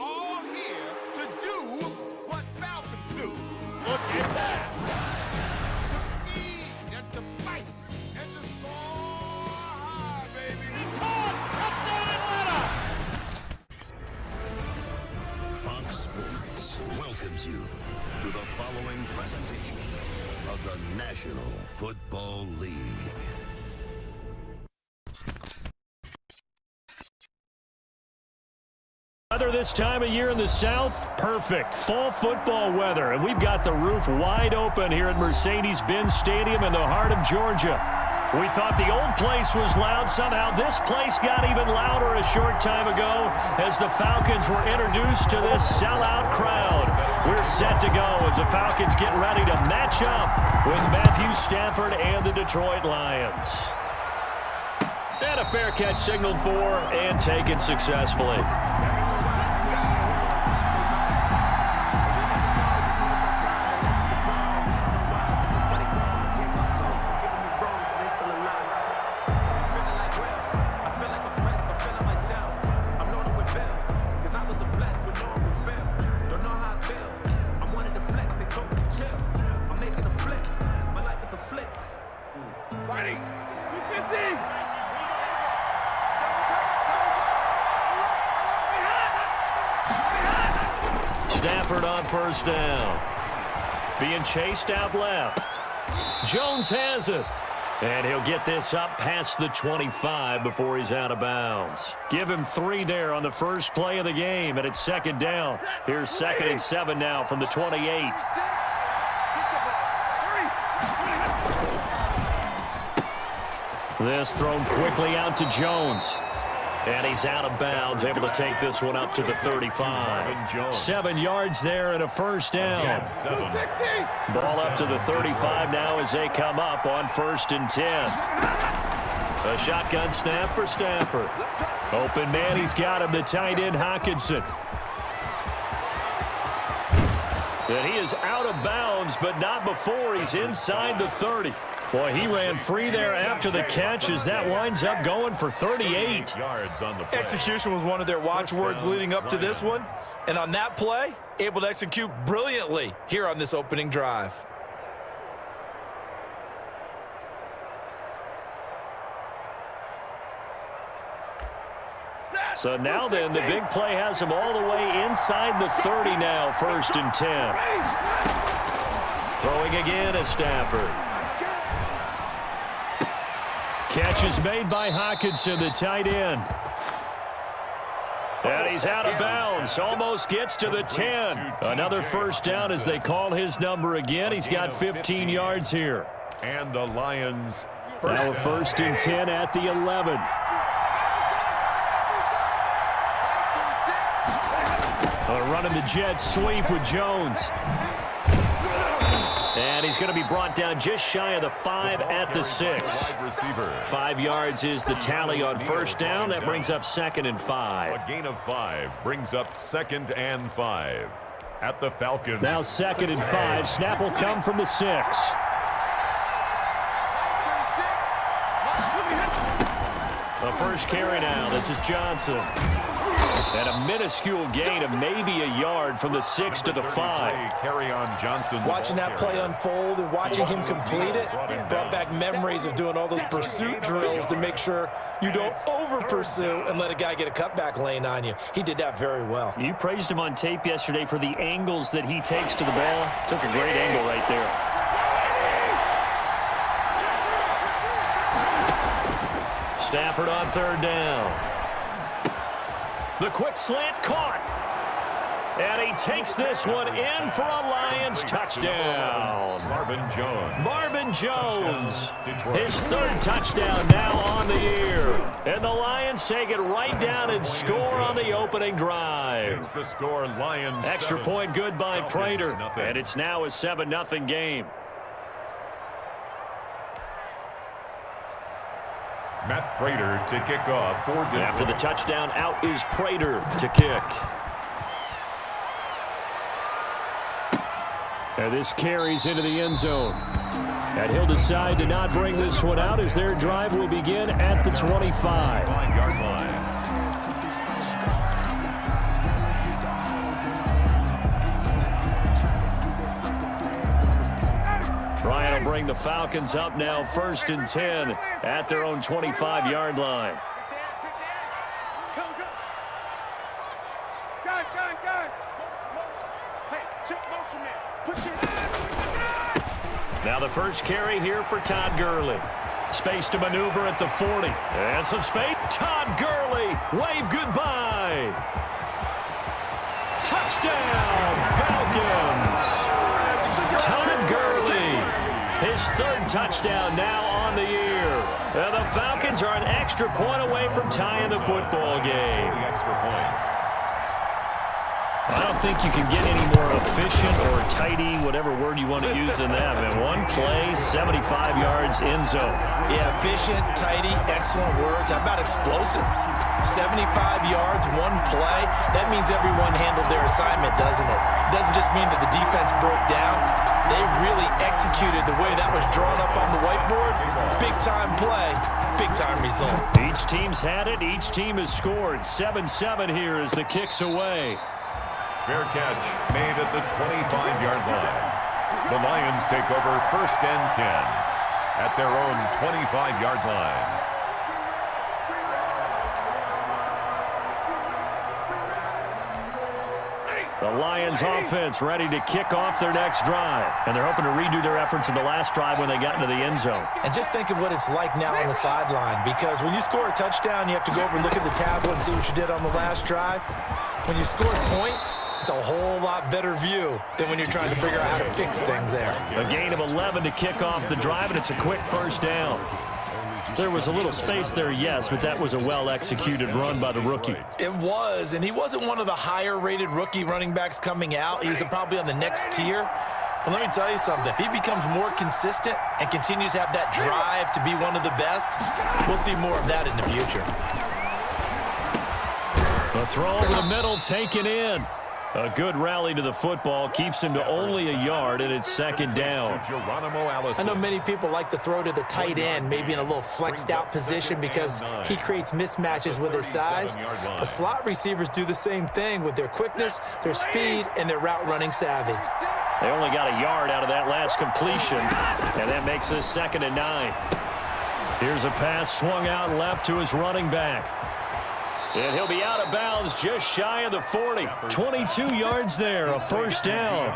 are all here to do what Falcons do. Look at that. To feed and to fight and to soar high, baby. It's caught. Touchdown Atlanta. Fox Sports welcomes you to the following presentation of the National Football League. Weather this time of year in the South, perfect. Fall football weather, and we've got the roof wide open here at Mercedes-Benz Stadium in the heart of Georgia. We thought the old place was loud. Somehow this place got even louder a short time ago as the Falcons were introduced to this sellout crowd. We're set to go as the Falcons get ready to match up with Matthew Stafford and the Detroit Lions. And a fair catch signaled for and taken successfully. Stafford on first down. Being chased out left. Jones has it. And he'll get this up past the 25 before he's out of bounds. Give him 3 there on the first play of the game, and it's second down. Here's 2nd and 7 now from the 28. This thrown quickly out to Jones. And he's out of bounds, able to take this one up to the 35. 7 yards there and a first down. Ball up to the 35 now as they come up on 1st and 10. A shotgun snap for Stafford. Open man, he's got him, the tight end Hockenson. And he is out of bounds, but not before he's inside the 30. Boy, he ran free there after the catch as that winds up going for 38. Execution was one of their watchwords leading up to this one. And on that play, able to execute brilliantly here on this opening drive. So now then, the big play has him all the way inside the 30 now, 1st and 10. Throwing again is Stafford. Catch is made by Hockenson, the tight end. And he's out of bounds. Almost gets to the 10. Another first down as they call his number again. He's got 15 yards here. And the Lions. Now a 1st and 10 at the 11. Running the jet sweep with Jones. And he's going to be brought down just shy of the 5 at the 6. 5 yards is the tally on first down. That brings up 2nd and 5. A gain of 5 brings up 2nd and 5 at the Falcons. Now 2nd and 5. Snap will come from the 6. The first carry now. This is Johnson. And a minuscule gain of maybe a yard from the 6 to the 5. Carry on Johnson. Watching that play unfold and watching him complete it brought back memories of doing all those pursuit drills to make sure you don't over-pursue and let a guy get a cutback lane on you. He did that very well. You praised him on tape yesterday for the angles that he takes to the ball. Took a great angle right there. Stafford on 3rd down. The quick slant caught. And he takes this one in for a Lions touchdown. Marvin Jones. His 3rd touchdown now on the year. And the Lions take it right down and score on the opening drive. The score, Lions. Extra point good by Prater. And it's now a 7-0 game. Matt Prater to kick off for Detroit. After the touchdown, out is Prater to kick. And this carries into the end zone. And he'll decide to not bring this one out as their drive will begin at the 25. 5-yard line. bring the Falcons up now 1st and 10 at their own 25-yard line. Now the first carry here for Todd Gurley. Space to maneuver at the 40. And some space. Todd Gurley, wave goodbye. Touchdown, Falcons. Todd Gurley, his 3rd touchdown now on the year. And the Falcons are an extra point away from tying the football game. I don't think you can get any more efficient or tidy, whatever word you want to use in that, man. One play, 75 yards, end zone. Yeah, efficient, tidy, excellent words. How about explosive? 75 yards, one play. That means everyone handled their assignment, doesn't it? It doesn't just mean that the defense broke down. They really executed the way that was drawn up on the whiteboard. Big-time play, big-time result. Each team's had it. Each team has scored. 7-7 here as the kick's away. Fair catch made at the 25-yard line. The Lions take over 1st and 10 at their own 25-yard line. The Lions offense ready to kick off their next drive. And they're hoping to redo their efforts in the last drive when they got into the end zone. And just think of what it's like now on the sideline, because when you score a touchdown, you have to go over and look at the tablet and see what you did on the last drive. When you score points, it's a whole lot better view than when you're trying to figure out how to fix things there. A gain of 11 to kick off the drive, and it's a quick 1st down. There was a little space there, yes, but that was a well-executed run by the rookie. It was, and he wasn't one of the higher-rated rookie running backs coming out. He's probably on the next tier. But let me tell you something. If he becomes more consistent and continues to have that drive to be one of the best, we'll see more of that in the future. The throw over the middle taken in. A good rally to the football keeps him to only a yard, and it's 2nd down. I know many people like to throw to the tight end, maybe in a little flexed out position because he creates mismatches with his size. The slot receivers do the same thing with their quickness, their speed, and their route running savvy. They only got a yard out of that last completion, and that makes this 2nd and 9. Here's a pass swung out left to his running back. And he'll be out of bounds just shy of the 40. 22 yards there, a 1st down.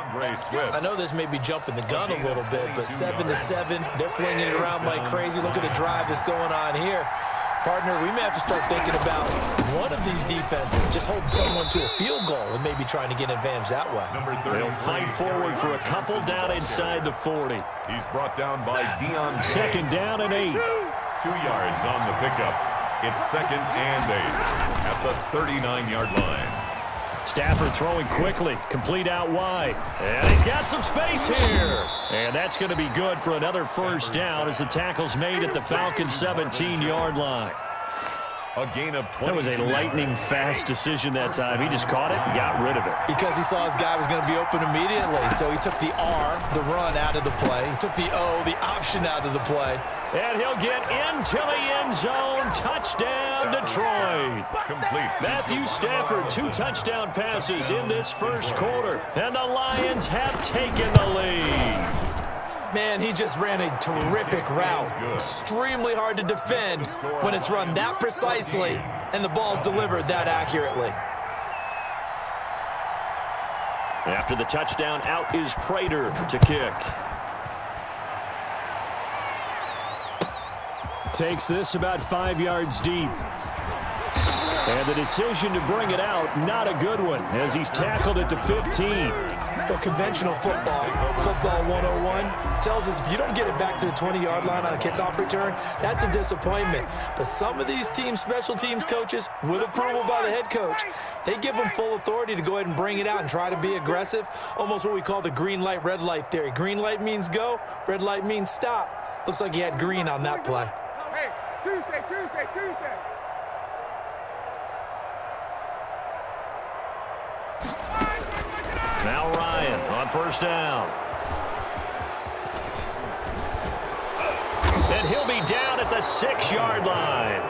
I know this may be jumping the gun a little bit, but 7-7, they're flinging it around like crazy. Look at the drive that's going on here. Partner, we may have to start thinking about one of these defenses just holding someone to a field goal and maybe trying to get an advantage that way. They'll fight forward for a couple down inside the 40. He's brought down by Dion. 2nd down and 8. 2 yards on the pickup. It's 2nd and 8 at the 39-yard line. Stafford throwing quickly, complete out wide. And he's got some space here. And that's going to be good for another 1st down as the tackle's made at the Falcons' 17-yard line. A gain of 20. That was a lightning-fast decision that time. He just caught it and got rid of it. Because he saw his guy was going to be open immediately, so he took the R, the run, out of the play. He took the O, the option, out of the play. And he'll get into the end zone. Touchdown, Detroit. Complete. Matthew Stafford, 2 touchdown passes in this 1st quarter. And the Lions have taken the lead. Man, he just ran a terrific route. Extremely hard to defend when it's run that precisely and the ball's delivered that accurately. After the touchdown, out is Prater to kick. Takes this about 5 yards deep. And the decision to bring it out, not a good one, as he's tackled at the 15. Well, conventional football 101, tells us if you don't get it back to the 20-yard line on a kickoff return, that's a disappointment. But some of these teams, special teams coaches, with approval by the head coach, they give them full authority to go ahead and bring it out and try to be aggressive, almost what we call the green light, red light theory. Green light means go, red light means stop. Looks like he had green on that play. Hey, Tuesday. Now Ryan on 1st down. And he'll be down at the 6-yard line.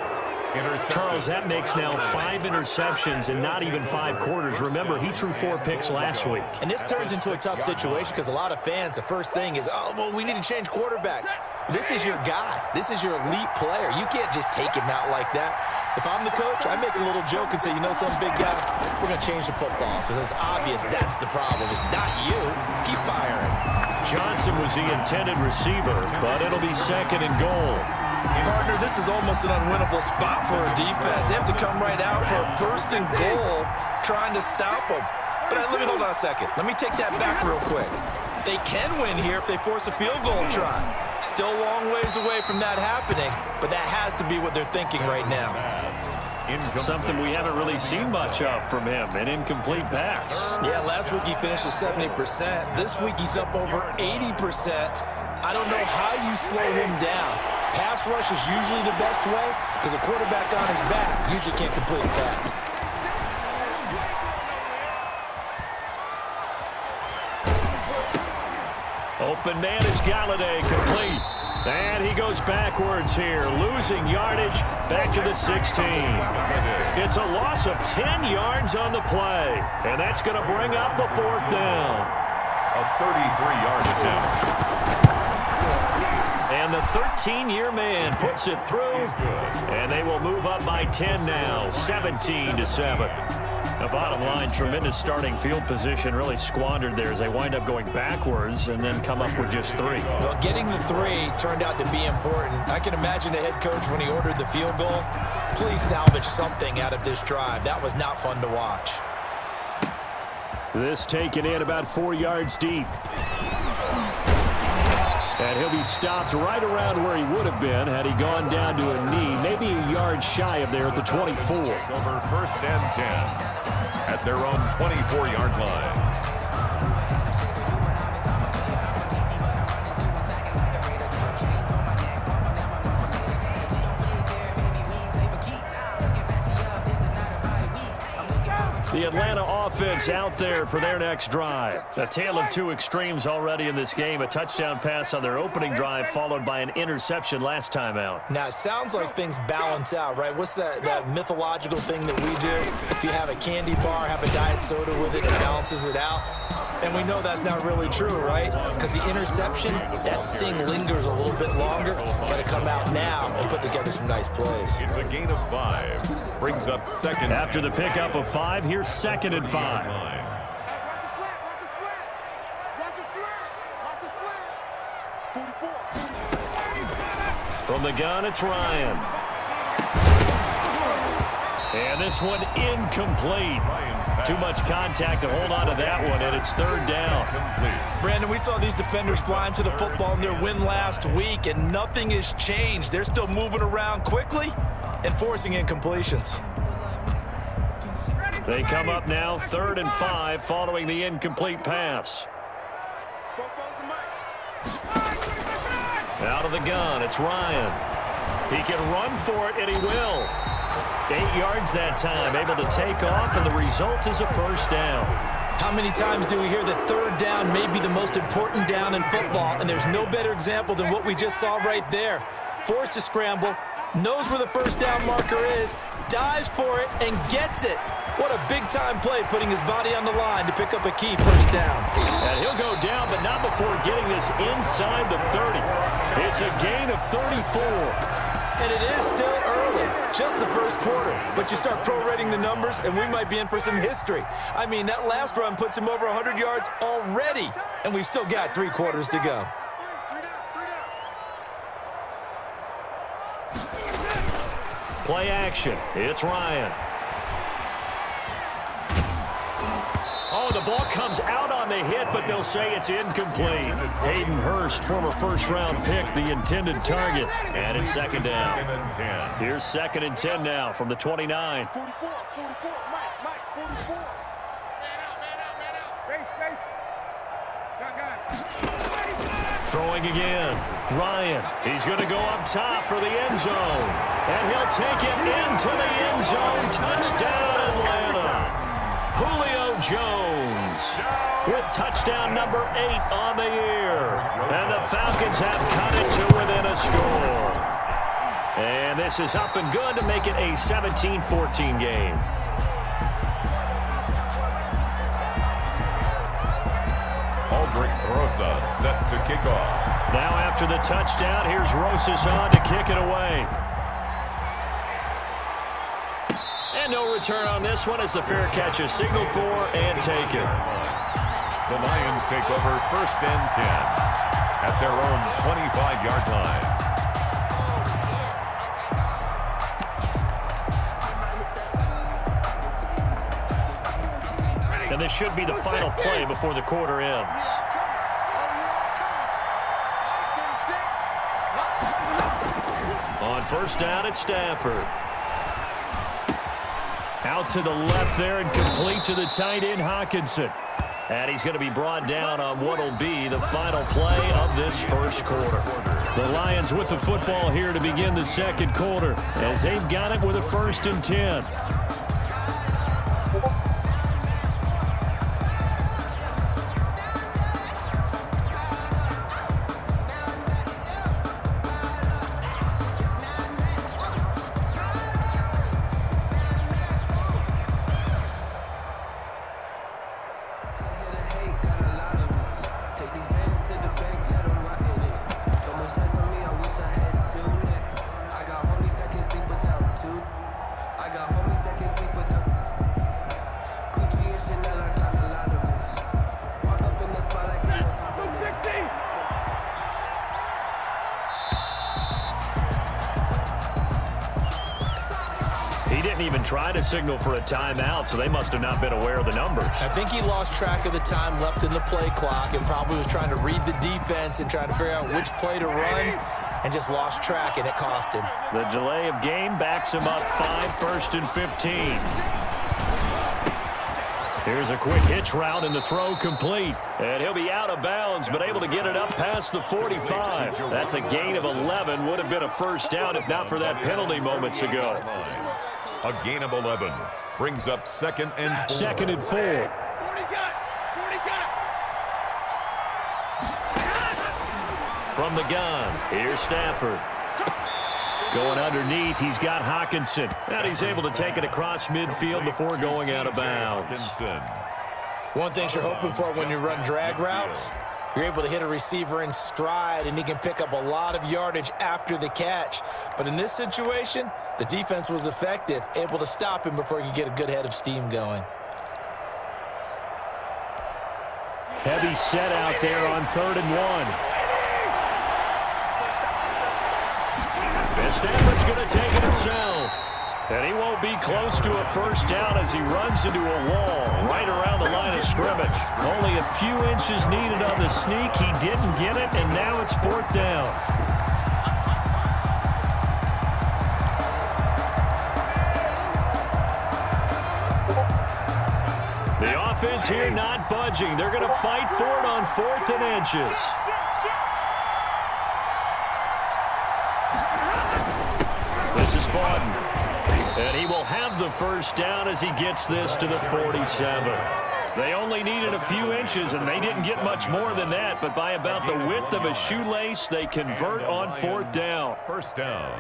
Charles, that makes now 5 interceptions in not even 5 quarters. Remember, he threw 4 picks last week. And this turns into a tough situation because a lot of fans, the first thing is, oh, well, we need to change quarterbacks. This is your guy. This is your elite player. You can't just take him out like that. If I'm the coach, I make a little joke and say, you know, some big guy, we're going to change the football. So it's obvious that's the problem. It's not you. Keep firing. Johnson was the intended receiver, but it'll be 2nd and goal. Partner, this is almost an unwinnable spot for a defense. They have to come right out for a 1st and goal trying to stop them. But let me hold on a second. Let me take that back real quick. They can win here if they force a field goal try. Still a long ways away from that happening, but that has to be what they're thinking right now. Something we haven't really seen much of from him, an incomplete pass. Yeah, last week he finished at 70%. This week he's up over 80%. I don't know how you slow him down. Pass rush is usually the best way because a quarterback on his back usually can't complete a pass. Open man is Galladay, complete. And he goes backwards here, losing yardage back to the 16. It's a loss of 10 yards on the play, and that's going to bring up the 4th down. A 33-yard attempt. And the 13-year man puts it through, and they will move up by 10 now, 17-7. The bottom line, tremendous starting field position, really squandered there as they wind up going backwards and then come up with just 3. Well, getting the 3 turned out to be important. I can imagine the head coach when he ordered the field goal. Please salvage something out of this drive. That was not fun to watch. This taken in about 4 yards deep. And he'll be stopped right around where he would have been had he gone down to a knee, maybe a yard shy of there at the 24. Over 1st and 10 at their own 24-yard line. The Atlanta offense out there for their next drive. A tale of 2 extremes already in this game. A touchdown pass on their opening drive followed by an interception last time out. Now, it sounds like things balance out, right? What's that mythological thing that we do? If you have a candy bar, have a diet soda with it, it balances it out. And we know that's not really true, right? Because the interception, that sting lingers a little bit longer. Got to come out now and put together some nice plays. It's a gain of 5. Brings up 2nd. After the pickup of 5, here's 2nd and 5. Watch his flat. Watch his flat. Watch his flat. 44. From the gun, it's Ryan. And this one incomplete. Too much contact to hold on to that one, and it's 3rd down. Brandon, we saw these defenders flying to the football in their win last week, and nothing has changed. They're still moving around quickly and forcing incompletions. They come up now 3rd and 5 following the incomplete pass. Out of the gun, it's Ryan. He can run for it, and he will. 8 yards that time, able to take off, and the result is a 1st down. How many times do we hear that 3rd down may be the most important down in football, and there's no better example than what we just saw right there. Forced to scramble, knows where the 1st down marker is, dives for it, and gets it. What a big-time play, putting his body on the line to pick up a key 1st down. And he'll go down, but not before getting this inside the 30. It's a gain of 34. And it is still early, just the 1st quarter. But you start prorating the numbers, and we might be in for some history. I mean, that last run puts him over 100 yards already, and we've still got 3 quarters to go. Play action. It's Ryan. Oh, the ball comes out on the hit, but they'll say it's incomplete. Hayden Hurst, former 1st-round pick, the intended target. And it's 2nd down. Here's 2nd and 10 now from the 29. 44, Mike, 44. Man out. Space. Got. Throwing again. Ryan, he's going to go up top for the end zone. And he'll take it into the end zone. Touchdown, Atlanta. Julio Jones with touchdown number 8 on the year. And the Falcons have cut it to within a score. And this is up and good to make it a 17-14 game. Rosa set to kick off. Now after the touchdown, here's Rosas on to kick it away. And no return on this one as the fair catch is signaled for and taken. The Lions take over 1st and 10 at their own 25-yard line. And this should be the final play before the quarter ends. On 1st down, it's Stafford. Out to the left there and complete to the tight end, Hockenson. And he's going to be brought down on what will be the final play of this first quarter. The Lions with the football here to begin the second quarter as they've got it with a 1st and 10. He didn't even try to signal for a timeout, so they must have not been aware of the numbers. I think he lost track of the time left in the play clock and probably was trying to read the defense and trying to figure out which play to run and just lost track, and it cost him. The delay of game backs him up 5, 1st and 15. Here's a quick hitch route and the throw complete. And he'll be out of bounds, but able to get it up past the 45. That's a gain of 11. Would have been a 1st down if not for that penalty moments ago. A gain of 11 brings up 2nd and 4. 2nd and 4. From the gun, here's Stafford. Going underneath, he's got Hockenson. And he's able to take it across midfield before going out of bounds. One thing you're hoping for when you run drag routes, you're able to hit a receiver in stride, and he can pick up a lot of yardage after the catch. But in this situation, the defense was effective, able to stop him before he could get a good head of steam going. Heavy set out there on 3rd and 1. And Stafford's going to take it himself. And he won't be close to a 1st down as he runs into a wall right around the line of scrimmage. Only a few inches needed on the sneak. He didn't get it, and now it's 4th down. The offense here not budging. They're going to fight for it on 4th and inches. This is Bawden. And he will have the 1st down as he gets this to the 47. They only needed a few inches, and they didn't get much more than that. But by about the width of a shoelace, they convert on 4th down. 1st down.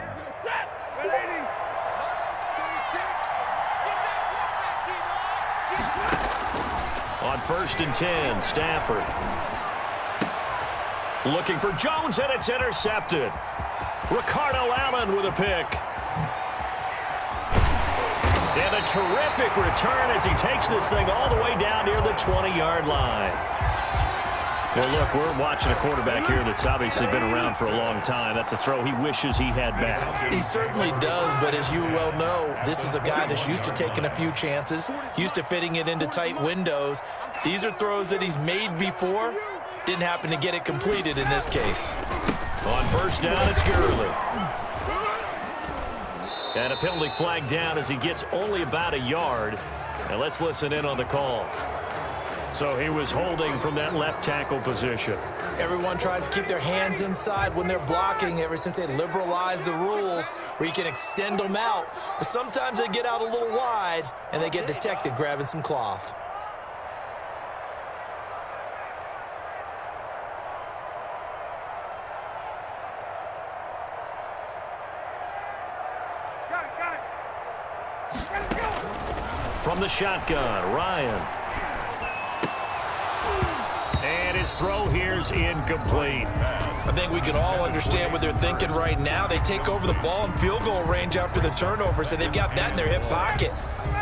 On 1st and 10, Stafford. Looking for Jones, and it's intercepted. Ricardo Allen with a pick. And a terrific return as he takes this thing all the way down near the 20-yard line. Well, look, we're watching a quarterback here that's obviously been around for a long time. That's a throw he wishes he had back. He certainly does, but as you well know, this is a guy that's used to taking a few chances, used to fitting it into tight windows. These are throws that he's made before. Didn't happen to get it completed in this case. On 1st down, it's Gurley. And a penalty flag down as he gets only about a yard. And let's listen in on the call. So he was holding from that left tackle position. Everyone tries to keep their hands inside when they're blocking ever since they liberalized the rules where you can extend them out. But sometimes they get out a little wide and they get detected grabbing some cloth. From the shotgun, Ryan. And his throw here's incomplete. I think we can all understand what they're thinking right now. They take over the ball in field goal range after the turnover, so they've got that in their hip pocket.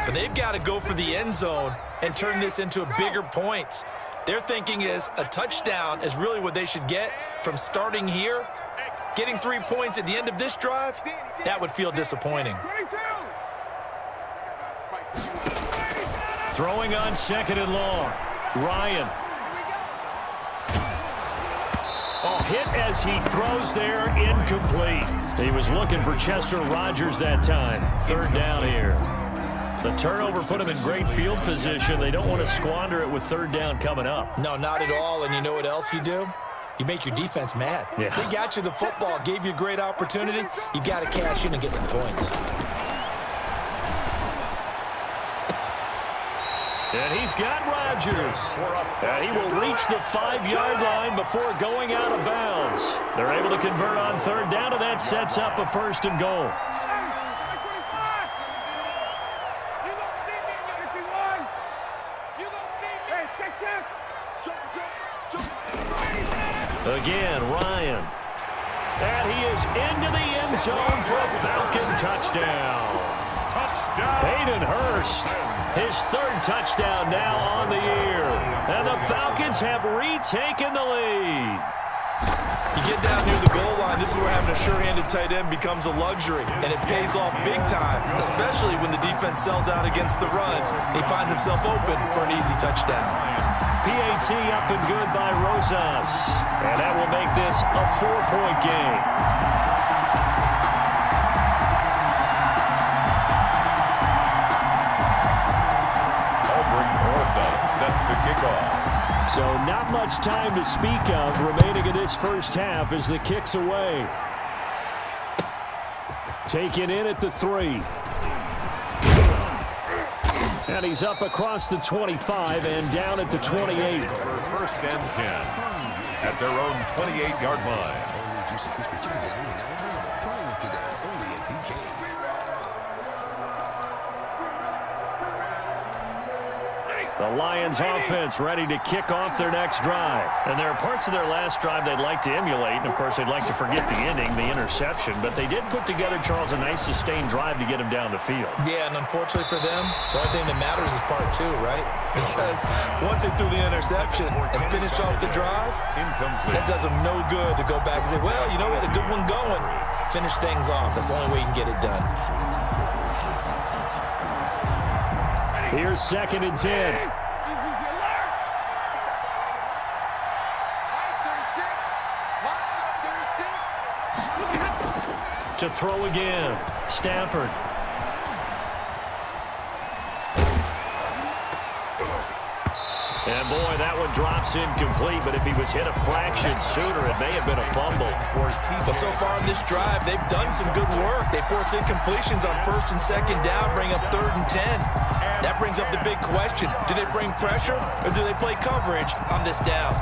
But they've got to go for the end zone and turn this into a bigger points. Their thinking is a touchdown is really what they should get from starting here. Getting 3 points at the end of this drive, that would feel disappointing. Throwing on 2nd and long. Ryan. Oh, hit as he throws there, incomplete. He was looking for Chester Rogers that time. 3rd down here. The turnover put him in great field position. They don't want to squander it with 3rd down coming up. No, not at all. And you know what else you do? You make your defense mad. Yeah. They got you the football, gave you a great opportunity. You got to cash in and get some points. And he's got Rodgers. And he will reach the 5-yard line before going out of bounds. They're able to convert on 3rd down, and that sets up a 1st and goal. Again, Ryan. And he is into the end zone for a Falcon touchdown. Hayden Hurst, his 3rd touchdown now on the year. And the Falcons have retaken the lead. You get down near the goal line, this is where having a sure-handed tight end becomes a luxury, and it pays off big time, especially when the defense sells out against the run. He finds himself open for an easy touchdown. PAT up and good by Rosas. And that will make this a 4-point game. Set to kick off. So not much time to speak of remaining in this first half as the kick's away. Taken in at the 3. And he's up across the 25 and down at the 28. 1st and 10 at their own 28-yard line. The Lions offense ready to kick off their next drive. And there are parts of their last drive they'd like to emulate. And, of course, they'd like to forget the ending, the interception. But they did put together, Charles, a nice sustained drive to get him down the field. Yeah, and unfortunately for them, the only thing that matters is part 2, right? Because once they threw the interception and finished off the drive, that does them no good to go back and say, well, you know what, a good one going. Finish things off. That's the only way you can get it done. Here's 2nd and 10. To throw again, Stafford. And boy, that one drops incomplete, but if he was hit a fraction sooner, it may have been a fumble. But so far in this drive, they've done some good work. They force incompletions on 1st and 2nd down, bring up 3rd and 10. That brings up the big question. Do they bring pressure or do they play coverage on this down?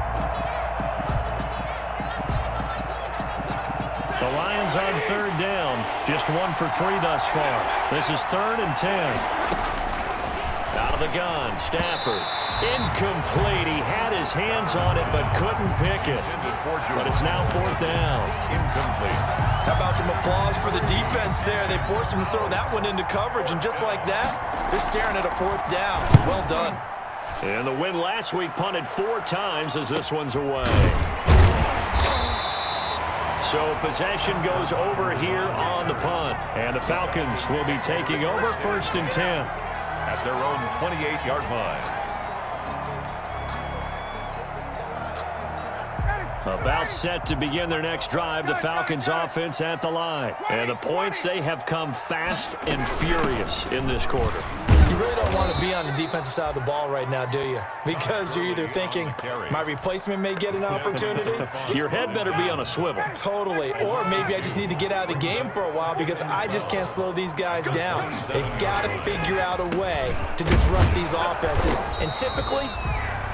The Lions on 3rd down, just 1 for 3 thus far. This is 3rd and 10. Out of the gun, Stafford. Incomplete. He had his hands on it but couldn't pick it. But it's now 4th down. Incomplete. How about some applause for the defense there? They forced him to throw that one into coverage, and just like that, they're staring at a 4th down. Well done. And the win last week punted 4 times as this one's away. So possession goes over here on the punt. And the Falcons will be taking over 1st and 10. At their own 28-yard line. About set to begin their next drive, the Falcons offense at the line. And the points, they have come fast and furious in this quarter. You really don't want to be on the defensive side of the ball right now, do you? Because you're either thinking, my replacement may get an opportunity. Your head better be on a swivel. Totally. Or maybe I just need to get out of the game for a while because I just can't slow these guys down. They've got to figure out a way to disrupt these offenses. And typically,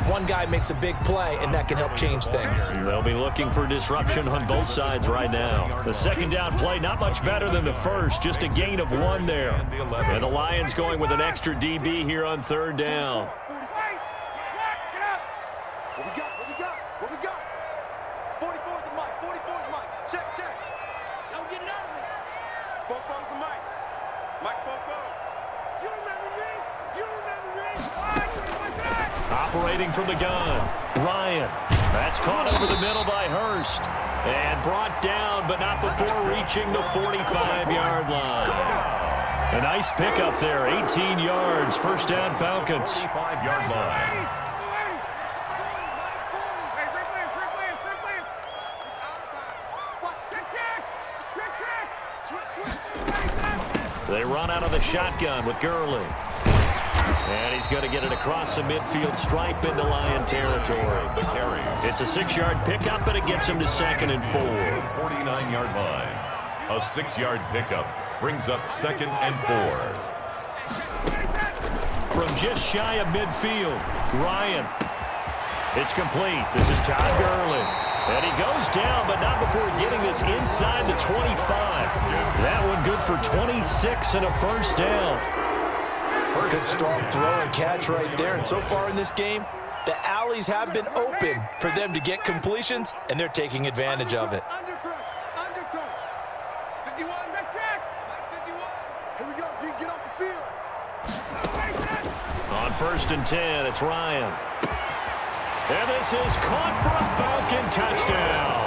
One guy makes a big play, and that can help change things. They'll be looking for disruption on both sides right now. The second down play, not much better than the first, just a gain of 1 there. And the Lions going with an extra DB here on third down. What we got? 44's the mic. 44's the mic. Check. Don't get nervous. Bobo's the mic. Mike's Bobo. You remember me? Operating from the gun, Ryan. That's caught over the middle by Hurst. And brought down, but not before reaching the 45-yard line. A nice pickup there, 18 yards. First down, Falcons. 45-yard line. They run out of the shotgun with Gurley. And he's going to get it across the midfield stripe into Lion territory. It's a 6-yard pickup, and it gets him to 2nd and 4. 49-yard line. A 6-yard pickup brings up 2nd and 4. From just shy of midfield, Ryan. It's complete. This is Todd Gurley. And he goes down, but not before getting this inside the 25. That one good for 26 and a first down. Good strong throw and catch right there. And so far in this game, the alleys have been open for them to get completions, and they're taking advantage of it. Undercut. 51. Check. 51. Here we go, D. Get off the field. On 1st and 10, it's Ryan. And this is caught for a Falcon touchdown.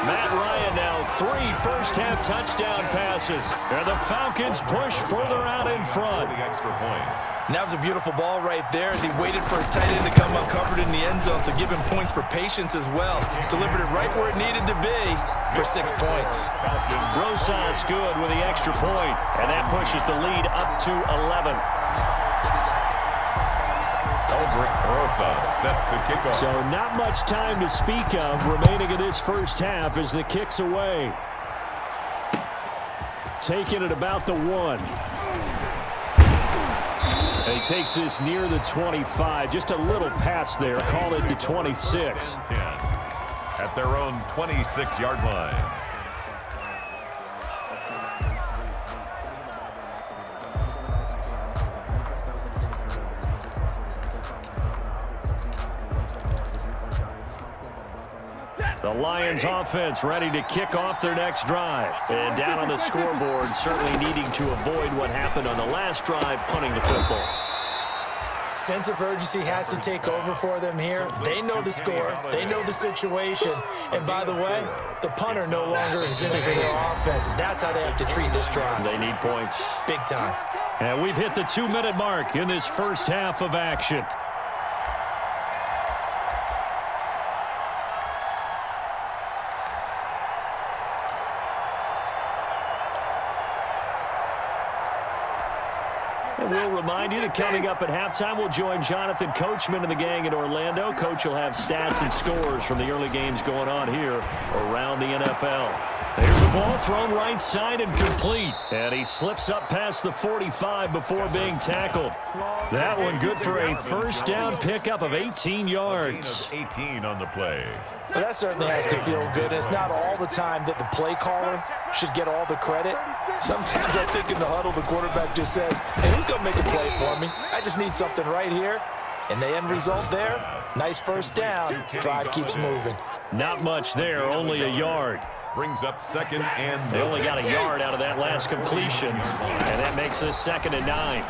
Matt Ryan now 3 first-half touchdown passes. And the Falcons push further out in front. The extra point. And that was a beautiful ball right there as he waited for his tight end to come uncovered in the end zone, so give him points for patience as well. Delivered it right where it needed to be for 6 points. Rosas good with the extra point, and that pushes the lead up to 11. Eldrick Rosas set to kick off. So not much time to speak of remaining in this first half as the kick's away. Taking it about the 1. And he takes this near the 25. Just a little pass there. Call it the 26. 10 at their own 26-yard line. The Lions offense ready to kick off their next drive. And down on the scoreboard, certainly needing to avoid what happened on the last drive, punting the football. Sense of urgency has to take over for them here. They know the score. They know the situation. And by the way, the punter no longer exists for their offense. That's how they have to treat this drive. They need points. Big time. And we've hit the 2-minute mark in this first half of action. We'll remind you that coming up at halftime, we'll join Jonathan Coachman and the gang in Orlando. Coach will have stats and scores from the early games going on here around the NFL. There's a ball thrown right side and complete. And he slips up past the 45 before being tackled. That one good for a first down pickup of 18 yards. 18 on the play. Well, that certainly has to feel good. It's not all the time that the play caller should get all the credit. Sometimes I think in the huddle, the quarterback just says, hey, who's going to make a play for me? I just need something right here. And the end result there, nice first down. Drive keeps moving. Not much there, only a yard. Brings up 2nd and They only got a yard out of that last completion. And that makes us 2nd and 9.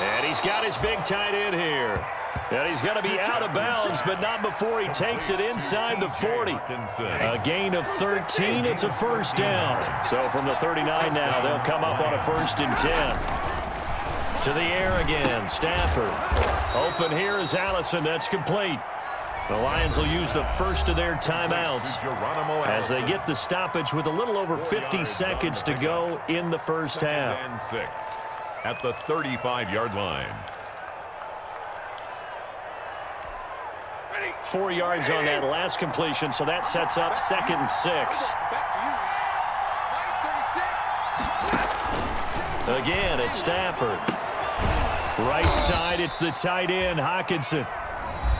And he's got his big tight end here. And he's going to be out of bounds, but not before he takes it inside the 40. A gain of 13. It's a first down. So from the 39 now, they'll come up on a 1st and 10. To the air again, Stafford. Open here is Allison. That's complete. The Lions will use the first of their timeouts as they get the stoppage with a little over 50 seconds to go in the first half. And 6 at the 35-yard line. 4 yards on that last completion, so that sets up 2nd and 6. Again, it's Stafford. Right side, it's the tight end, Hockenson.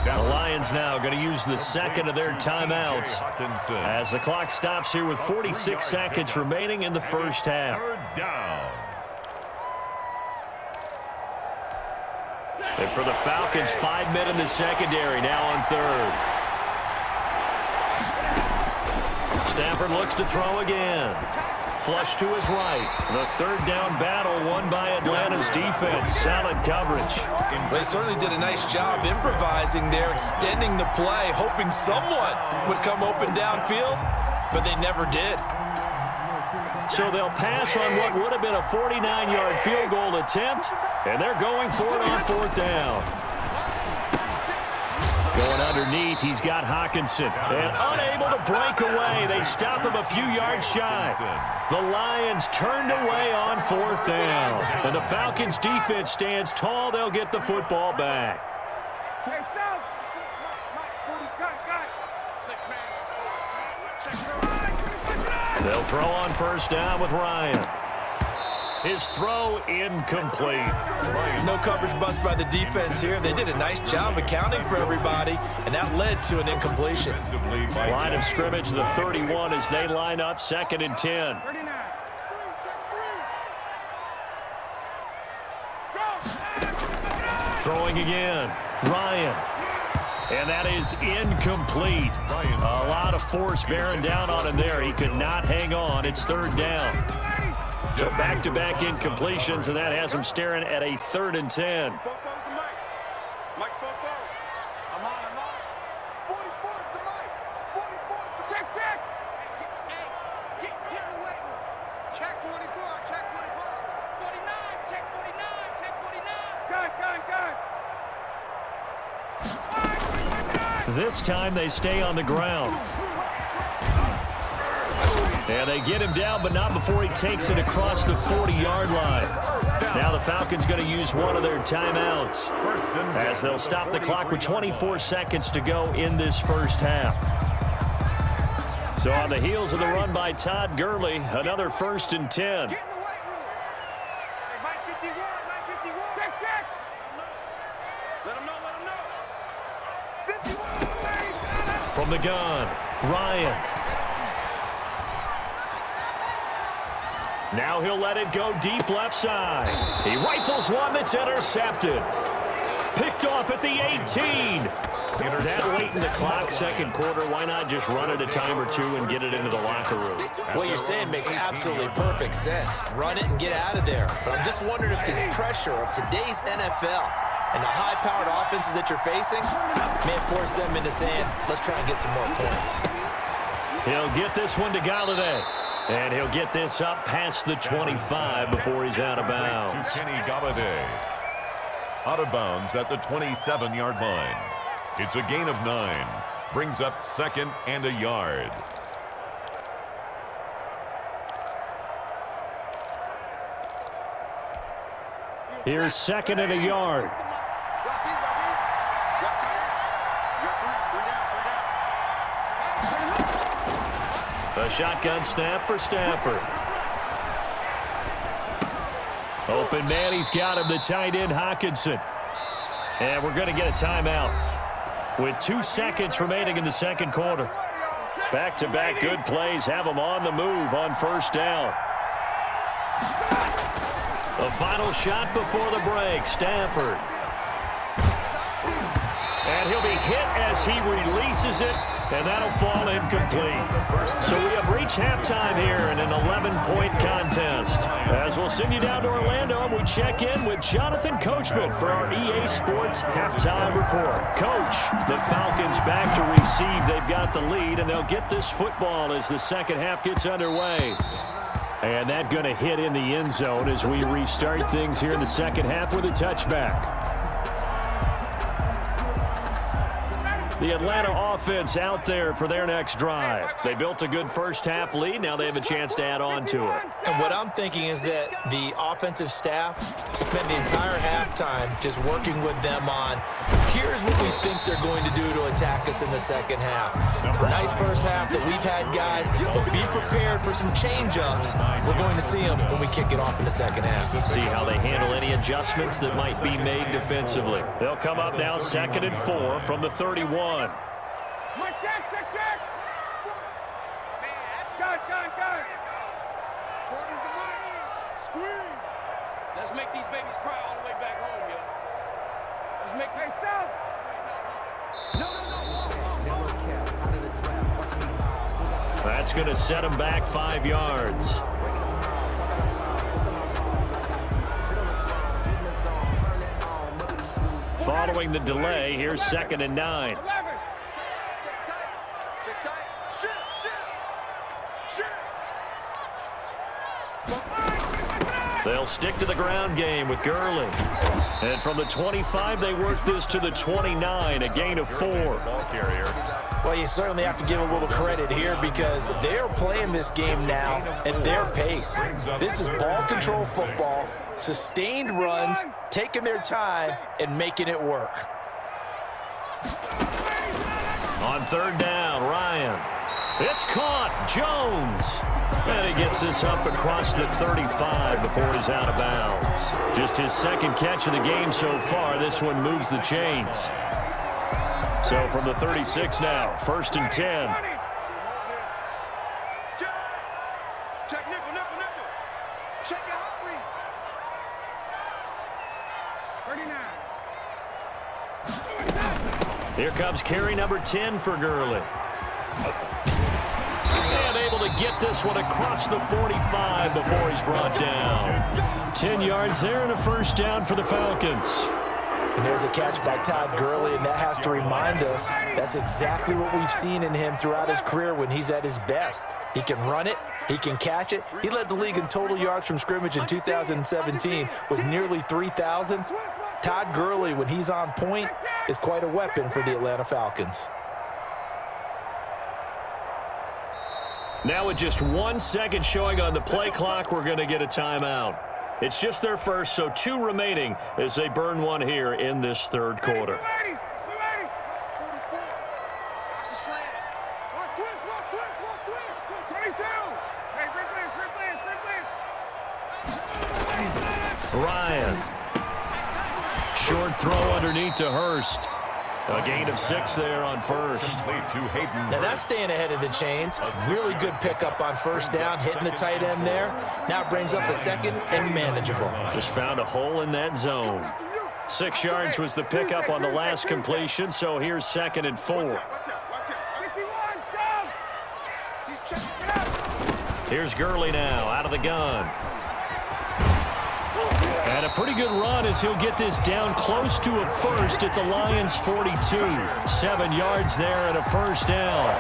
The Lions now going to use the second of their timeouts as the clock stops here with 46 seconds remaining in the first half. Third down. And for the Falcons, 5 men in the secondary now on third. Stafford looks to throw again. Flush to his right. The third down battle won by Atlanta's defense. Solid coverage. They certainly did a nice job improvising there, extending the play, hoping someone would come open downfield, but they never did. So they'll pass on what would have been a 49-yard field goal attempt, and they're going for it on fourth down. Going underneath, he's got Hockenson. And unable to break away, they stop him a few yards shy. The Lions turned away on fourth down. And the Falcons' defense stands tall. They'll get the football back. They'll throw on first down with Ryan. His throw incomplete. No coverage bust by the defense here. They did a nice job accounting for everybody, and that led to an incompletion. Line of scrimmage, the 31 as they line up, 2nd and 10. Throwing again, Ryan. And that is incomplete. A lot of force bearing down on him there. He could not hang on. It's third down. So back-to-back incompletions, and that has him staring at a 3rd and 10. This time they stay on the ground. And they get him down, but not before he takes it across the 40-yard line. Now the Falcons going to use one of their timeouts as they'll stop the clock with 24 seconds to go in this first half. So on the heels of the run by Todd Gurley, another 1st and 10. From the gun, Ryan. Now he'll let it go deep left side. He rifles one that's intercepted. Picked off at the 18. That late in the clock, second quarter, why not just run it a time or two and get it into the locker room? What you're saying makes absolutely perfect sense. Run it and get out of there. But I'm just wondering if the pressure of today's NFL and the high-powered offenses that you're facing may force them into saying, let's try and get some more points. He'll get this one to Galladay. And he'll get this up past the 25 before he's out of bounds. To Kenny Galladay. Out of bounds at the 27-yard line. It's a gain of 9. Brings up 2nd and a yard. Here's 2nd and a yard. A shotgun snap for Stafford. Open man, he's got him, the tight end, Hockenson. And we're going to get a timeout with 2 seconds remaining in the second quarter. Back-to-back good plays have them on the move on first down. The final shot before the break, Stafford. And he'll be hit as he releases it, and that'll fall incomplete. So we have reached halftime here in an 11-point contest. As we'll send you down to Orlando, and we check in with Jonathan Coachman for our EA Sports Halftime Report. Coach, the Falcons back to receive. They've got the lead, and they'll get this football as the second half gets underway. And that going to hit in the end zone as we restart things here in the second half with a touchback. The Atlanta offense out there for their next drive. They built a good first-half lead. Now they have a chance to add on to it. And what I'm thinking is that the offensive staff spent the entire halftime just working with them on, here's what we think they're going to do to attack us in the second half. Nice first half that we've had, guys, but be prepared for some change-ups. We're going to see them when we kick it off in the second half. See how they handle any adjustments that might be made defensively. They'll come up now 2nd and 4 from the 31. Check. Gun. Front is the Lions. Squeeze. Let's make these babies cry all the way back home, yo. Let's make they self. That's going to set them back 5 yards. Following the delay, here's 2nd and 9. They'll stick to the ground game with Gurley. And from the 25, they work this to the 29, a gain of 4. Well, you certainly have to give a little credit here because they're playing this game now at their pace. This is ball control football, sustained runs, taking their time, and making it work. On 3rd down, Ryan. It's caught. Jones. And he gets this up across the 35 before he's out of bounds. Just his 2nd catch of the game so far. This one moves the chains. So from the 36 now, 1st and 10. Check nickel. Check your hot read. 39. Here comes carry number 10 for Gurley. And able to get this one across the 45 before he's brought down. 10 yards there and a 1st down for the Falcons. And there's a catch by Todd Gurley, and that has to remind us that's exactly what we've seen in him throughout his career when he's at his best. He can run it. He can catch it. He led the league in total yards from scrimmage in 2017 with nearly 3,000. Todd Gurley, when he's on point, is quite a weapon for the Atlanta Falcons. Now with just 1 second showing on the play clock, we're going to get a timeout. It's just their first, so 2 remaining as they burn one here in this 3rd quarter. Ryan. Short throw underneath to Hurst. A gain of 6 there on 1st. Now that's staying ahead of the chains. Really good pickup on 1st down, hitting the tight end there. Now it brings up a 2nd and manageable. Just found a hole in that zone. 6 yards was the pickup on the last completion, so here's 2nd and 4. Here's Gurley now out of the gun. And a pretty good run as he'll get this down close to a 1st at the Lions' 42. 7 yards there and a 1st down.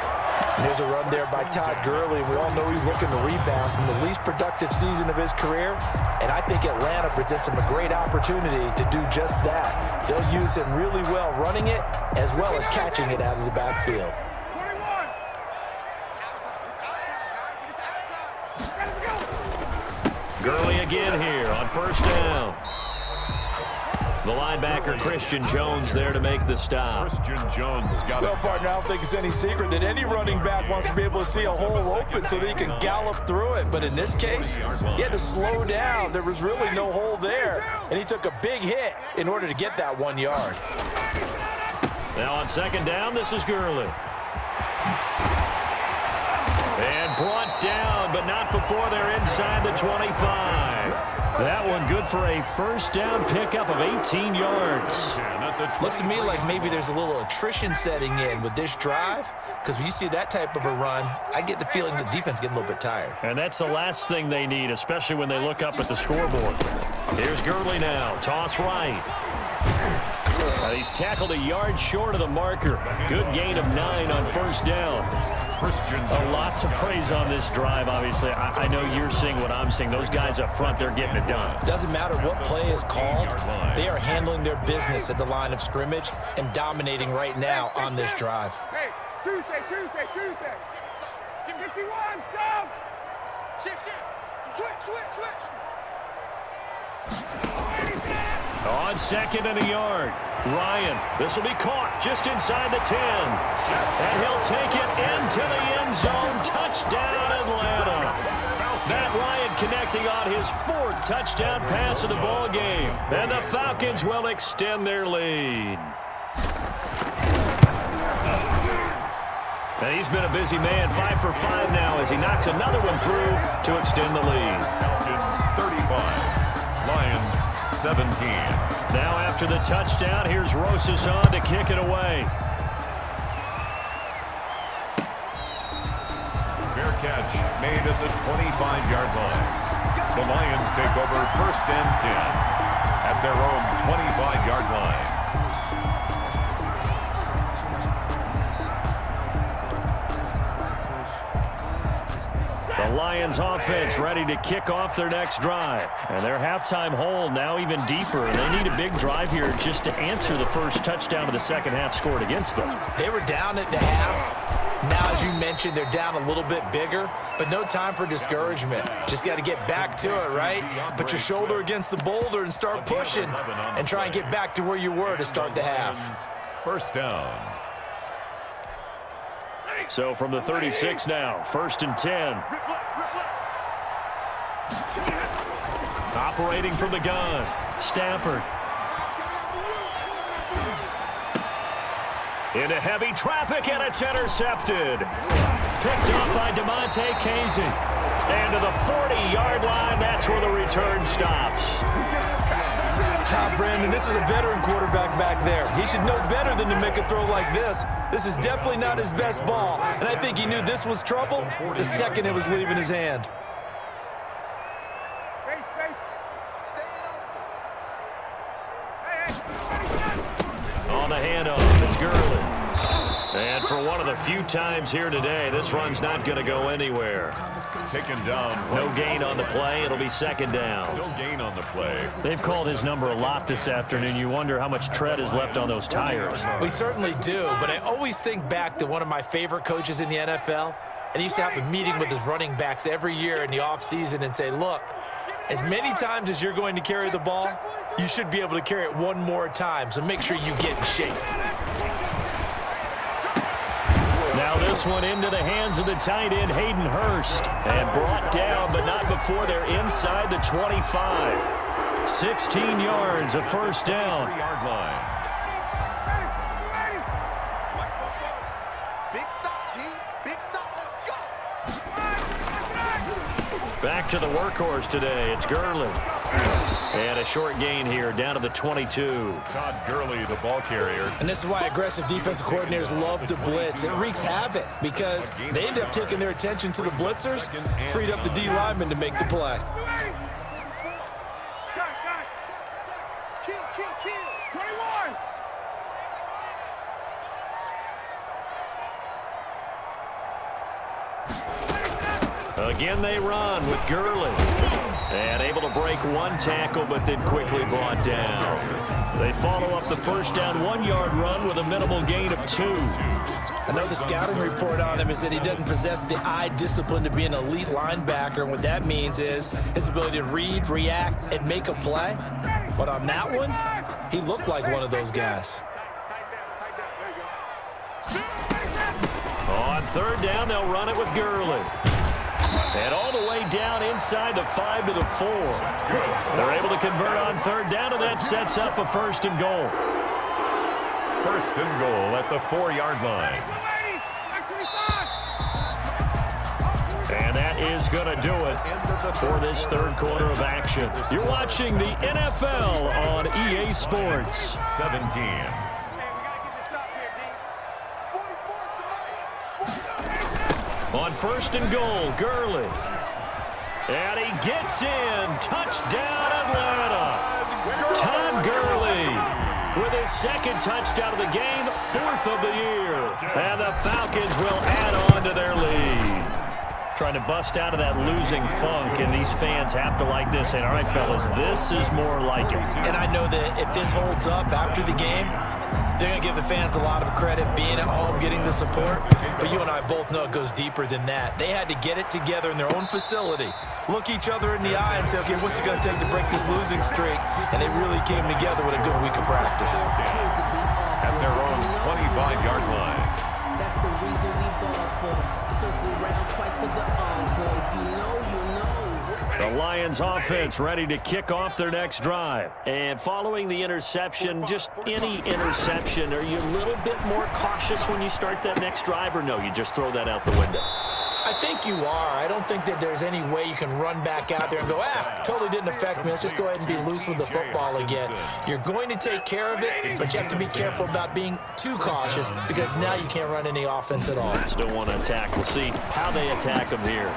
And there's a run there by Todd Gurley. We all know he's looking to rebound from the least productive season of his career. And I think Atlanta presents him a great opportunity to do just that. They'll use him really well running it as well as catching it out of the backfield. Gurley again here on 1st down. The linebacker, Christian Jones, there to make the stop. Christian Jones got it. Well, partner, I don't think it's any secret that any running back wants to be able to see a hole open so that he can gallop through it. But in this case, he had to slow down. There was really no hole there, and he took a big hit in order to get that 1 yard. Now on 2nd down, this is Gurley. And brought down, but not before they're inside the 25. That one good for a 1st down pickup of 18 yards. Looks to me like maybe there's a little attrition setting in with this drive, because when you see that type of a run, I get the feeling the defense getting a little bit tired. And that's the last thing they need, especially when they look up at the scoreboard. Here's Gurley now, toss right. He's tackled a yard short of the marker. Good gain of 9 on 1st down. A lot to praise on this drive, obviously. I know you're seeing what I'm seeing. Those guys up front, they're getting it done. Doesn't matter what play is called. They are handling their business at the line of scrimmage and dominating right now on this drive. Hey, Tuesday. 51, sub! Shift. Switch. On second and a yard. Ryan, this will be caught just inside the 10. And he'll take it into the end zone. Touchdown, Atlanta. Matt Ryan connecting on his 4th touchdown pass of the ball game. And the Falcons will extend their lead. And he's been a busy man, 5 for 5 now as he knocks another one through to extend the lead. Falcons 35, Lions 17. Now after the touchdown, here's Rosas on to kick it away. Fair catch made at the 25-yard line. The Lions take over 1st and 10 at their own 25-yard line. The Lions offense ready to kick off their next drive. And their halftime hole now even deeper. And they need a big drive here just to answer the first touchdown of the second half scored against them. They were down at the half. Now, as you mentioned, they're down a little bit bigger, but no time for discouragement. Just got to get back to it, right? Put your shoulder against the boulder and start pushing and try and get back to where you were to start the half. 1st down. So from the 36 now, 1st and 10. Operating from the gun, Stafford. Into heavy traffic, and it's intercepted. Picked up by DeMonte Casey. And to the 40-yard line, that's where the return stops. Brandon, this is a veteran quarterback back there. He should know better than to make a throw like this. This is definitely not his best ball, and I think he knew this was trouble the second it was leaving his hand. On the handoff, it's Gurley. And for one of the few times here today, this run's not going to go anywhere. Taken down. No gain on the play. It'll be 2nd down. No gain on the play. They've called his number a lot this afternoon. You wonder how much tread is left on those tires. We certainly do, but I always think back to one of my favorite coaches in the NFL, and he used to have a meeting with his running backs every year in the offseason and say, look, as many times as you're going to carry the ball, you should be able to carry it one more time, so make sure you get in shape. Now this one into the hands of the tight end, Hayden Hurst. And brought down, but not before they're inside the 25. 16 yards, a 1st down. 3-yard line. Big stop, D. Big stop. Let's go. Back to the workhorse today. It's Gurley. And a short gain here, down to the 22. Todd Gurley, the ball carrier. And this is why aggressive defensive coordinators love to blitz. It wreaks havoc because they end up taking their attention to the blitzers, freed up the D lineman to make the play. Kill. 21. Again they run with Gurley. And able to break one tackle, but then quickly brought down. They follow up the 1st down 1-yard run with a minimal gain of 2. I know the scouting report on him is that he doesn't possess the eye discipline to be an elite linebacker, and what that means is his ability to read, react, and make a play. But on that one, he looked like one of those guys. On 3rd down, they'll run it with Gurley. And all the way down inside the 5 to the 4. They're able to convert on 3rd down, and that sets up a 1st and goal. 1st and goal at the 4-yard line. And that is going to do it for this 3rd quarter of action. You're watching the NFL on EA Sports. 17. On 1st and goal, Gurley. And he gets in. Touchdown, Atlanta. Todd Gurley with his second touchdown of the game, 4th of the year. And the Falcons will add on to their lead. Trying to bust out of that losing funk, and these fans have to like this. And all right, fellas, this is more like it. And I know that if this holds up after the game, they're going to give the fans a lot of credit being at home, getting the support. But you and I both know it goes deeper than that. They had to get it together in their own facility, look each other in the eye and say, okay, what's it going to take to break this losing streak? And they really came together with a good week of practice. At their own 25-yard line. That's the reason we ball for. Circle round twice for the encore. If you know, you know. The Lions offense ready to kick off their next drive. And following the interception, just any interception, are you a little bit more cautious when you start that next drive, or no, you just throw that out the window? I think you are. I don't think that there's any way you can run back out there and go, totally didn't affect me. Let's just go ahead and be loose with the football again. You're going to take care of it, but you have to be careful about being too cautious because now you can't run any offense at all. Still want to attack. We'll see how they attack them here.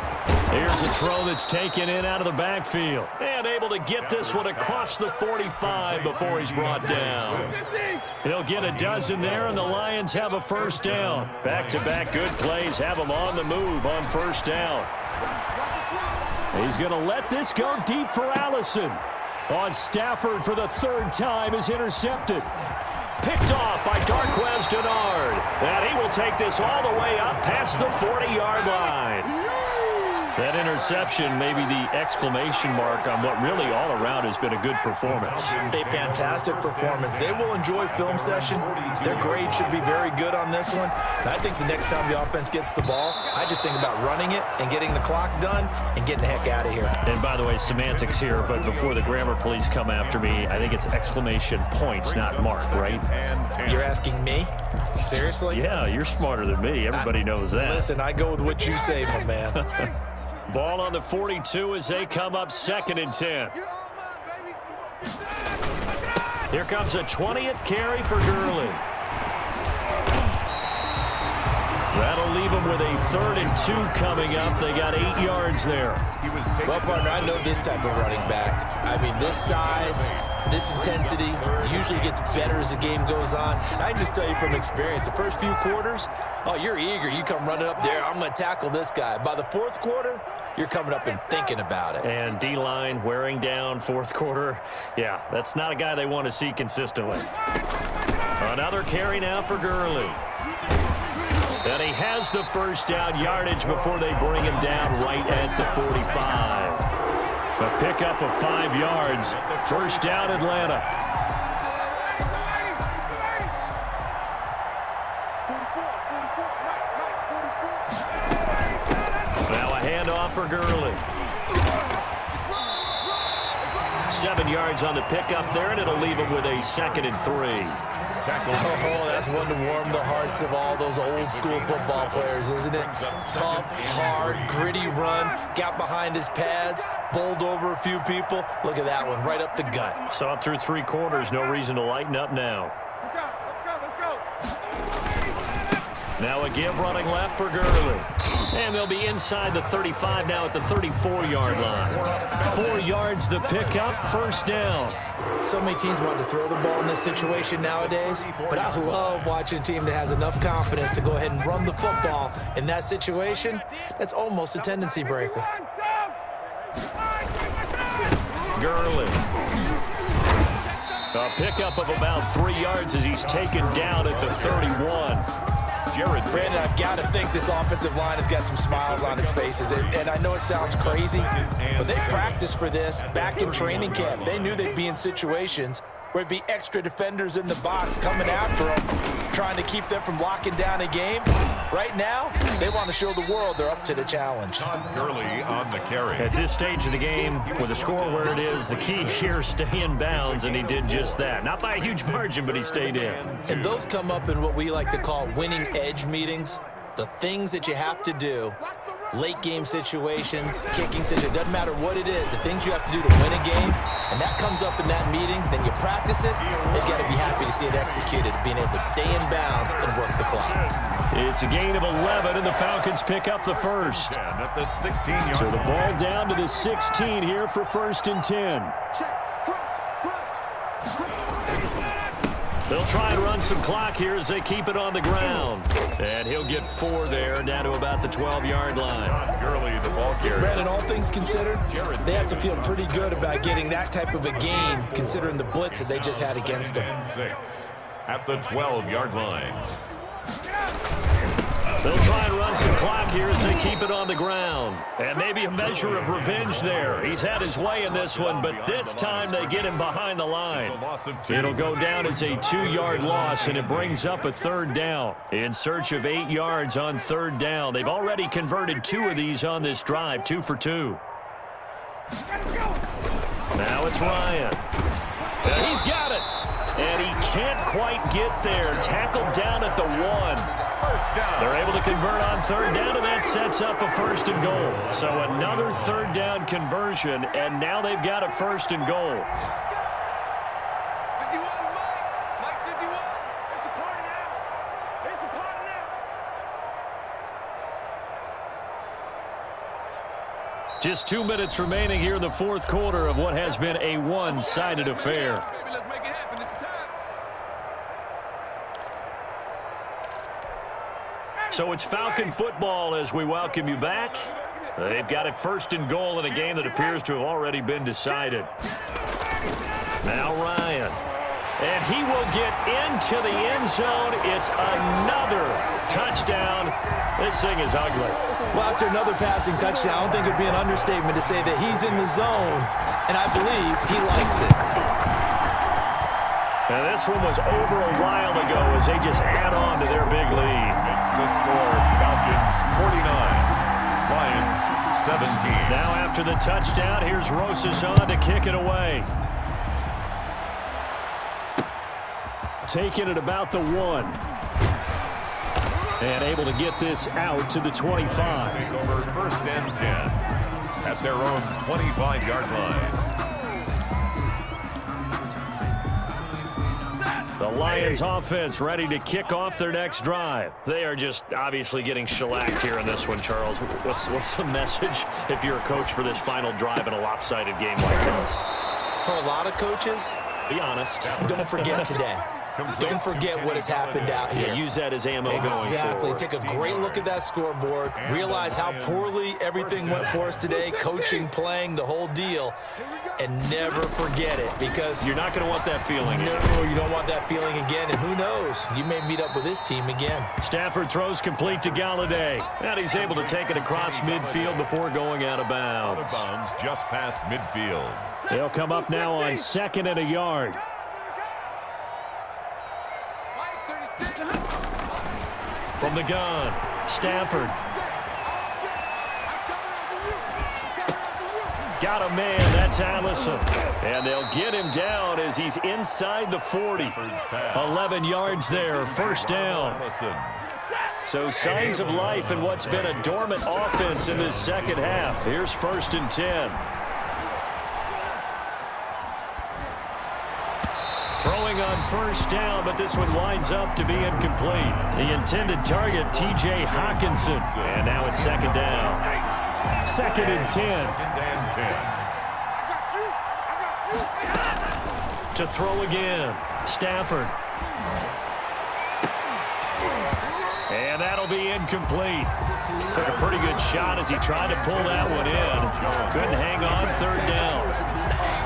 Here's a throw that's taken in out of the backfield. And able to get this one across the 45 before he's brought down. He'll get a dozen there, and the Lions have a first down. Back-to-back good plays have them on the move on first down. He's going to let this go deep for Allison. On Stafford for the 3rd time is intercepted. Picked off by Darquez Denard. And he will take this all the way up past the 40-yard line. That interception may be the exclamation mark on what really all around has been a good performance. A fantastic performance. They will enjoy film session. Their grade should be very good on this one. And I think the next time the offense gets the ball, I just think about running it and getting the clock done and getting the heck out of here. And by the way, semantics here, but before the grammar police come after me, I think it's exclamation points, not mark, right? You're asking me? Seriously? Yeah, you're smarter than me. Everybody knows that. Listen, I go with what you say, my man. Ball on the 42 as they come up 2nd and 10. Here comes a 20th carry for Gurley. That'll leave them with a 3rd and 2 coming up. They got 8 yards there. Well, partner, I know this type of running back. I mean, this size, this intensity usually gets better as the game goes on. And I just tell you from experience, the first few quarters, oh, you're eager. You come running up there, I'm going to tackle this guy. By the 4th quarter, you're coming up and thinking about it. And D-line wearing down 4th quarter. Yeah, that's not a guy they want to see consistently. Another carry now for Gurley. And he has the first down yardage before they bring him down right at the 45. A pickup of 5 yards. First down, Atlanta. Now a handoff for Gurley. 7 yards on the pickup there, and it'll leave him with a 2nd and 3. Oh, that's one to warm the hearts of all those old school football players, isn't it? Tough, hard, gritty run, got behind his pads, bowled over a few people. Look at that one, right up the gut. Saw it through 3 quarters, no reason to lighten up now. Let's go. Now a give running left for Gurley. And they'll be inside the 35 now at the 34-yard line. 4 yards the pickup, first down. So many teams want to throw the ball in this situation nowadays, but I love watching a team that has enough confidence to go ahead and run the football in that situation. That's almost a tendency breaker. Gurley. A pickup of about 3 yards as he's taken down at the 31. Brandon, I've got to think this offensive line has got some smiles on its faces. And I know it sounds crazy, but they practiced for this back in training camp. They knew they'd be in situations where it'd be extra defenders in the box coming after them, trying to keep them from locking down a game. Right now, they want to show the world they're up to the challenge. Gurley on the carry. At this stage of the game, with the score where it is, the key here, stay in bounds, and he did just that. Not by a huge margin, but he stayed in. And those come up in what we like to call winning edge meetings. The things that you have to do, late game situations, kicking situations, doesn't matter what it is, the things you have to do to win a game, and that comes up in that meeting, then you practice it, they've got to be happy to see it executed, being able to stay in bounds and work the clock. It's a gain of 11, and the Falcons pick up the first. At the 16-yard So the ball down to the 16 here for 1st and 10. They'll try and run some clock here as they keep it on the ground. And he'll get 4 there, down to about the 12-yard line. Gurley, the ball carrier. Brandon, all things considered, they have to feel pretty good about getting that type of a gain, considering the blitz that they just had against them. 6 at the 12-yard line. They'll try and run some clock here as they keep it on the ground. And maybe a measure of revenge there. He's had his way in this one, but this time they get him behind the line. It'll go down as a 2-yard loss, and it brings up a 3rd down. In search of 8 yards on 3rd down. They've already converted 2 of these on this drive, 2 for 2. Now it's Ryan. And he's got it. And he can't quite get there. Tackled down at the 1. They're able to convert on 3rd down, and that sets up a 1st and goal. So another 3rd down conversion, and now they've got a 1st and goal. 51, Mike 51. It's a party now. It's a party now. Just 2 minutes remaining here in the 4th quarter of what has been a one-sided affair. Baby, let's make it happen. It's time. So it's Falcon football as we welcome you back. They've got it 1st and goal in a game that appears to have already been decided. Now Ryan. And he will get into the end zone. It's another touchdown. This thing is ugly. Well, after another passing touchdown, I don't think it would be an understatement to say that he's in the zone, and I believe he likes it. And this one was over a while ago as they just add on to their big lead. It's the score, Falcons 49, Lions 17. Now after the touchdown, here's Rosas on to kick it away. Taking it about the 1. And able to get this out to the 25. Take over 1st and 10 at their own 25-yard line. The Lions offense ready to kick off their next drive. They are just obviously getting shellacked here in this one, Charles. What's the message if you're a coach for this final drive in a lopsided game like this? For a lot of coaches, be honest. Don't forget today. Don't forget what has happened out here. Yeah, use that as ammo going Exactly. forward. Take a great look at that scoreboard. Realize how poorly everything went for us today. Coaching, playing, the whole deal. And never forget it, because you're not going to want that feeling. No, you don't want that feeling again. And who knows? You may meet up with this team again. Stafford throws complete to Galladay. And he's able to take it across midfield before going out of bounds. Out of bounds just past midfield. They'll come up now on 2nd and a yard. From the gun, Stafford. Got a man, that's Allison. And they'll get him down as he's inside the 40. 11 yards there, 1st down. So signs of life in what's been a dormant offense in this 2nd half. Here's 1st and 10. Throwing on 1st down, but this one winds up to be incomplete. The intended target, T.J. Hawkinson. And now it's 2nd down. 2nd and 10. To throw again, Stafford. And that'll be incomplete. Took a pretty good shot as he tried to pull that one in. Couldn't hang on, 3rd down.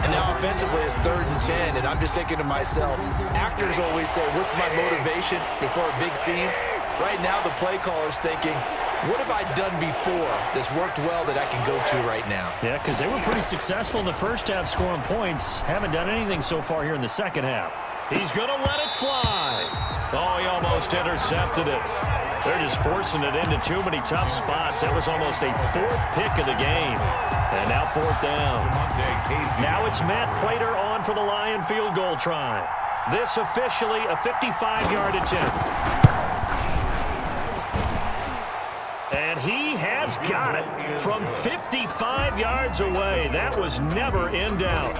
And now offensively it's 3rd and 10, and I'm just thinking to myself, actors always say, what's my motivation before a big scene? Right now the play caller's thinking, what have I done before that's worked well that I can go to right now? Yeah, because they were pretty successful in the 1st half scoring points. Haven't done anything so far here in the 2nd half. He's going to let it fly. Oh, he almost intercepted it. They're just forcing it into too many tough spots. That was almost a 4th pick of the game. And now 4th down. Now it's Matt Prater on for the Lion field goal try. This officially a 55-yard attempt. And he has got it from 55 yards away. That was never in doubt.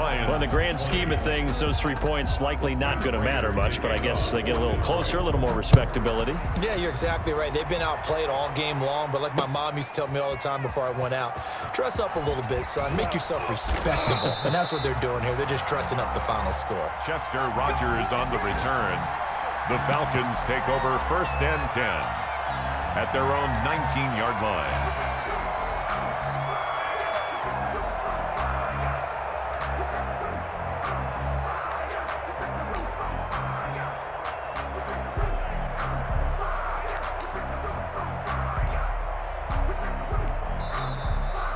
Lions. Well, in the grand scheme of things, those 3 points likely not going to matter much, but I guess they get a little closer, a little more respectability. Yeah, you're exactly right. They've been outplayed all game long, but like my mom used to tell me all the time before I went out, dress up a little bit, son. Make yourself respectable. And that's what they're doing here. They're just dressing up the final score. Chester Rogers on the return. The Falcons take over 1st and 10 at their own 19-yard line.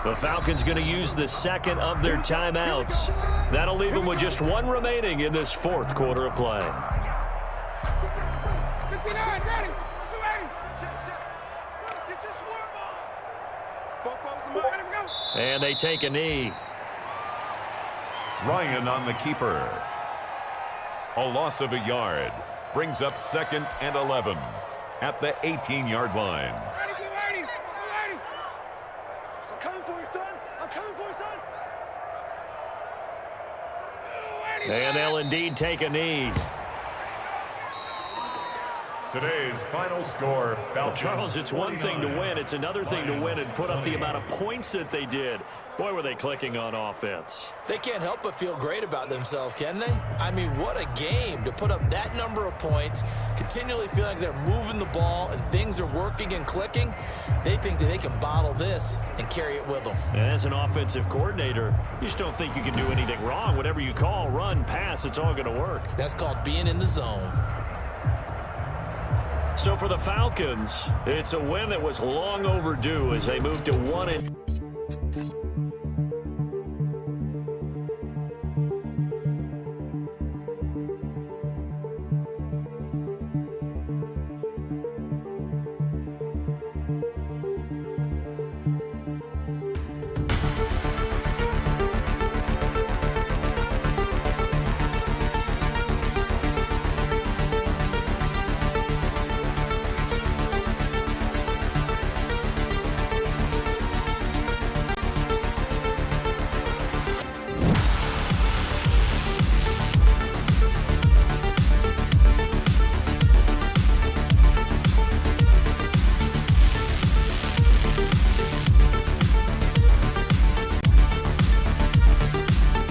The Falcons going to use the second of their timeouts. That'll leave them with just 1 remaining in this 4th quarter of play. 59, ready. Get your swerve on. Football's the move. And they take a knee. Ryan on the keeper. A loss of a yard. Brings up 2nd and 11 at the 18-yard line. I'm coming for you, son. I'm coming for you, son. And they'll indeed take a knee. Today's final score, Falcons. Charles, it's one thing to win. It's another thing to win and put up the amount of points that they did. Boy, were they clicking on offense. They can't help but feel great about themselves, can they? I mean, what a game to put up that number of points, continually feeling like they're moving the ball and things are working and clicking. They think that they can bottle this and carry it with them. And as an offensive coordinator, you just don't think you can do anything wrong. Whatever you call, run, pass, it's all going to work. That's called being in the zone. So for the Falcons, it's a win that was long overdue as they moved to 1-.